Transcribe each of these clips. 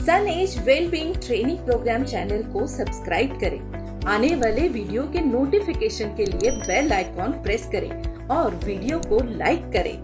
सन age wellbeing training programme channel को subscribe करें। आने वाले वीडियो के नोटिफिकेशन के लिए बेल आइकॉन प्रेस करें और वीडियो को लाइक करें।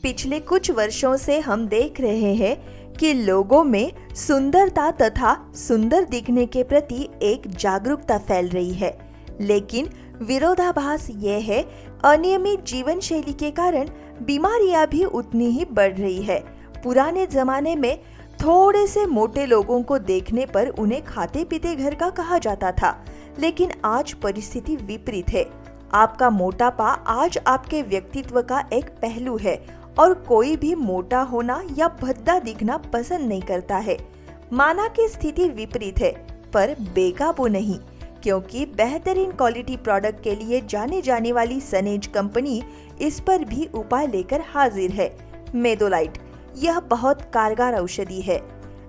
पिछले कुछ वर्षों से हम देख रहे हैं कि लोगों में सुंदरता तथा सुंदर दिखने के प्रति एक जागरूकता फैल रही है, लेकिन विरोधाभास ये है, अनियमित जीवन शैली के कारण बीमारियां भी उतनी ही बढ़ रही है। पुराने जमाने में थोड़े से मोटे लोगों को देखने पर उन्हें खाते पीते घर का कहा जाता था, लेकिन आज परिस्थिति विपरीत है। आपका मोटापा आज आपके व्यक्तित्व का एक पहलू है और कोई भी मोटा होना या भद्दा दिखना पसंद नहीं करता है। माना कि स्थिति विपरीत है, पर बेकाबू नहीं, क्योंकि बेहतरीन क्वालिटी प्रोडक्ट के लिए जाने जाने वाली सनेज कंपनी इस पर भी उपाय लेकर हाजिर है। मेडोलाइट यह बहुत कारगर औषधि है,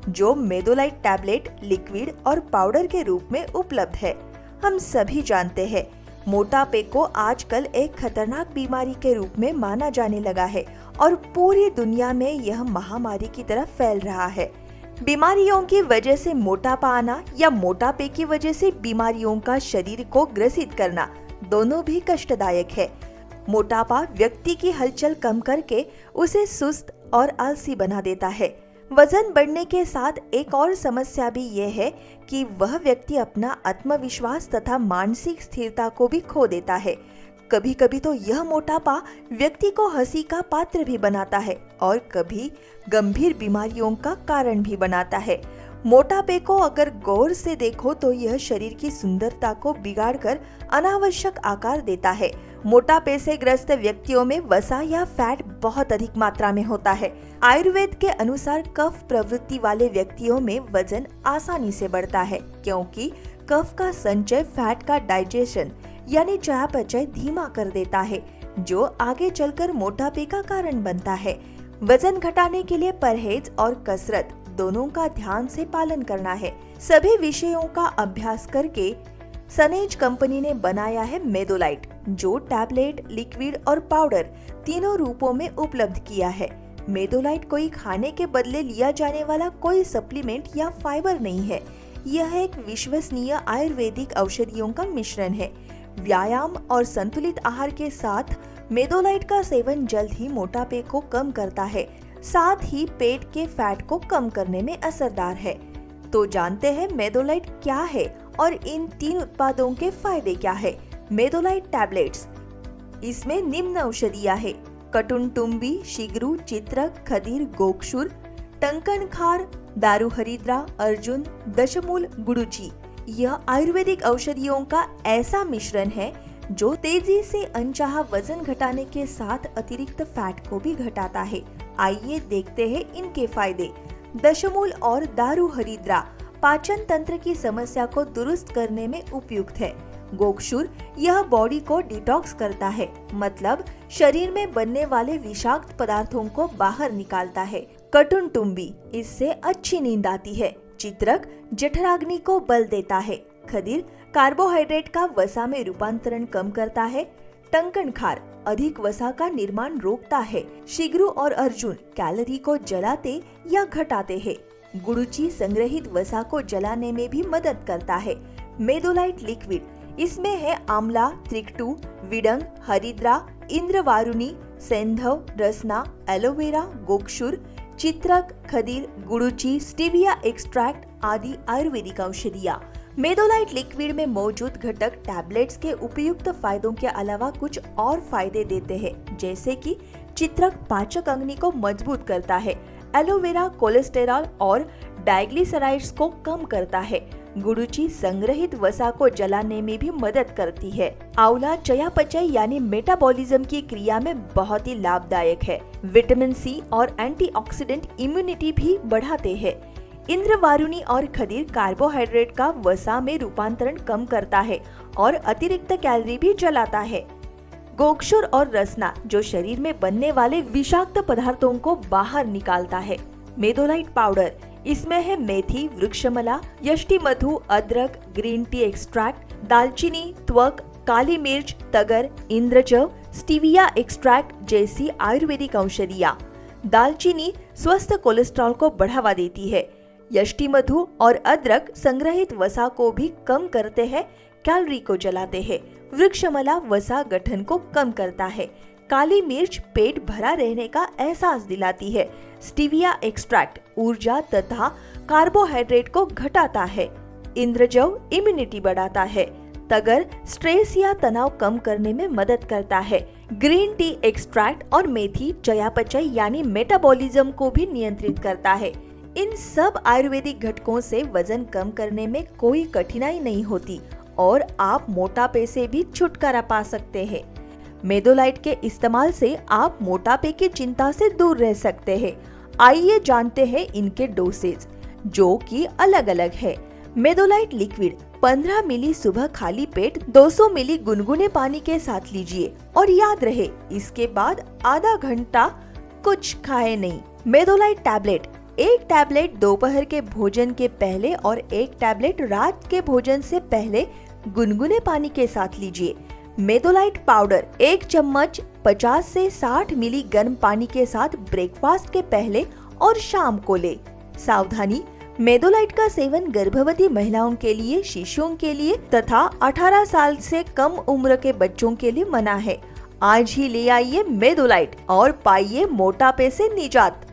जो मेडोलाइट टैबलेट, लिक्विड और पाउडर के रूप में उपलब्ध है। हम सभी जानते हैं, मोटापे को आजकल एक खतरनाक बीमारी के रूप में माना जाने लगा है और पूरी दुनिया में यह महामारी की तरह फैल रहा है। बीमारियों की वजह से मोटापा आना या मोटापे की वजह से बीमारियों का शरीर को ग्रसित करना, दोनों भी कष्टदायक है। मोटापा व्यक्ति की हलचल कम करके उसे सुस्त और आलसी बना देता है। वजन बढ़ने के साथ एक और समस्या भी ये है कि वह व्यक्ति अपना आत्मविश्वास तथा मानसिक स्थिरता को भी खो देता है। कभी कभी तो यह मोटापा व्यक्ति को हंसी का पात्र भी बनाता है और कभी गंभीर बीमारियों का कारण भी बनाता है। मोटापे को अगर गौर से देखो तो यह शरीर की सुंदरता को बिगाड़कर अनावश्यक आकार देता है। मोटापे से ग्रस्त व्यक्तियों में वसा या फैट बहुत अधिक मात्रा में होता है। आयुर्वेद के अनुसार कफ प्रवृत्ति वाले व्यक्तियों में वजन आसानी से बढ़ता है, क्योंकि कफ का संचय फैट का डाइजेशन यानी चयापचय धीमा कर देता है, जो आगे चलकर मोटापे का कारण बनता है। वजन घटाने के लिए परहेज और कसरत दोनों का ध्यान से पालन करना है। सभी विषयों का अभ्यास करके सनेज कंपनी ने बनाया है मेडोलाइट, जो टैबलेट, लिक्विड और पाउडर तीनों रूपों में उपलब्ध किया है। मेडोलाइट कोई खाने के बदले लिया जाने वाला कोई सप्लीमेंट या फाइबर नहीं है। यह एक विश्वसनीय आयुर्वेदिक औषधियों का मिश्रण है। व्यायाम और संतुलित आहार के साथ मेडोलाइट का सेवन जल्द ही मोटापे को कम करता है, साथ ही पेट के फैट को कम करने में असरदार है। तो जानते हैं मेडोलाइट क्या है और इन तीन उत्पादों के फायदे क्या है। मेडोलाइट टैबलेट्स, इसमें निम्न औषधियां है: कटुनटुम्बी, शिग्रू, चित्रक, खदीर, गोक्षुर, टंकनखार, दारू हरिद्रा, अर्जुन, दशमूल, गुडुची। यह आयुर्वेदिक औषधियों का ऐसा मिश्रण है जो तेजी से अनचाहा वजन घटाने के साथ अतिरिक्त फैट को भी घटाता है। आइए देखते हैं इनके फायदे। दशमूल और दारू हरिद्रा पाचन तंत्र की समस्या को दुरुस्त करने में उपयुक्त है। गोक्षुर यह बॉडी को डिटॉक्स करता है, मतलब शरीर में बनने वाले विषाक्त पदार्थों को बाहर निकालता है। कटुनटुम्बी, इससे अच्छी नींद आती है। चित्रक जठराग्नि को बल देता है। खदीर कार्बोहाइड्रेट का वसा में रूपांतरण कम करता है। टंकनखार अधिक वसा का निर्माण रोकता है। शिग्रू और अर्जुन कैलोरी को जलाते या घटाते हैं। गुडुची संग्रहित वसा को जलाने में भी मदद करता है। मेडोलाइट लिक्विड, इसमें है आंवला, त्रिकटू, विडंग, हरिद्रा, इंद्रवारुणी, सेंधव, रसना, एलोवेरा, गोक्षुर, चित्रक, खदीर, गुडुची, स्टीविया एक्सट्रैक्ट आदि आयुर्वेदिक औषधियां। मेडोलाइट लिक्विड में मौजूद घटक टैबलेट्स के उपयुक्त फायदों के अलावा कुछ और फायदे देते हैं, जैसे कि चित्रक पाचक अग्नि को मजबूत करता है। एलोवेरा कोलेस्टेरॉल और डाइग्लिसराइड्स को कम करता है। गुडुची संग्रहित वसा को जलाने में भी मदद करती है। आंवला चयापचय यानी मेटाबॉलिज्म की क्रिया में बहुत ही लाभदायक है। विटामिन सी और एंटीऑक्सीडेंट इम्यूनिटी भी बढ़ाते हैं। इंद्रवारुणी और खदीर कार्बोहाइड्रेट का वसा में रूपांतरण कम करता है और अतिरिक्त कैलोरी भी जलाता है। गोक्षुर और रसना जो शरीर में बनने वाले विषाक्त पदार्थों को बाहर निकालता है। मेडोलाइट पाउडर, इसमें है मेथी, वृक्षमला, यष्टि मधु, अदरक, ग्रीन टी एक्सट्रैक्ट, दालचीनी, त्वक, काली मिर्च, तगर, इंद्रजव, स्टीविया एक्सट्रैक्ट जैसी आयुर्वेदिक औषधियाँ। दालचीनी स्वस्थ कोलेस्ट्रॉल को बढ़ावा देती है। यष्टि मधु और अदरक संग्रहित वसा को भी कम करते हैं, कैलोरी को जलाते हैं। वृक्षमला वसा गठन को कम करता है। काली मिर्च पेट भरा रहने का एहसास दिलाती है। स्टीविया एक्सट्रैक्ट ऊर्जा तथा कार्बोहाइड्रेट को घटाता है। इंद्रजव इम्यूनिटी बढ़ाता है। तगर स्ट्रेस या तनाव कम करने में मदद करता है। ग्रीन टी एक्सट्रैक्ट और मेथी चयापचय यानी मेटाबॉलिज्म को भी नियंत्रित करता है। इन सब आयुर्वेदिक घटकों से वजन कम करने में कोई कठिनाई नहीं होती और आप मोटापे से भी छुटकारा पा सकते हैं। मेडोलाइट के इस्तेमाल से आप मोटापे की चिंता से दूर रह सकते हैं। आइए जानते हैं इनके डोसेज, जो कि अलग अलग है। मेडोलाइट लिक्विड 15 मिली सुबह खाली पेट 200 मिली गुनगुने पानी के साथ लीजिए और याद रहे इसके बाद आधा घंटा कुछ खाए नहीं। मेडोलाइट टैबलेट, एक टैबलेट दोपहर के भोजन के पहले और एक टैबलेट रात के भोजन से पहले गुनगुने पानी के साथ लीजिए। मेडोलाइट पाउडर, एक चम्मच 50 से 60 मिली गर्म पानी के साथ ब्रेकफास्ट के पहले और शाम को ले। सावधानी, मेडोलाइट का सेवन गर्भवती महिलाओं के लिए, शिशुओं के लिए तथा 18 साल से कम उम्र के बच्चों के लिए मना है। आज ही ले आइए मेडोलाइट और पाइए मोटापे से निजात।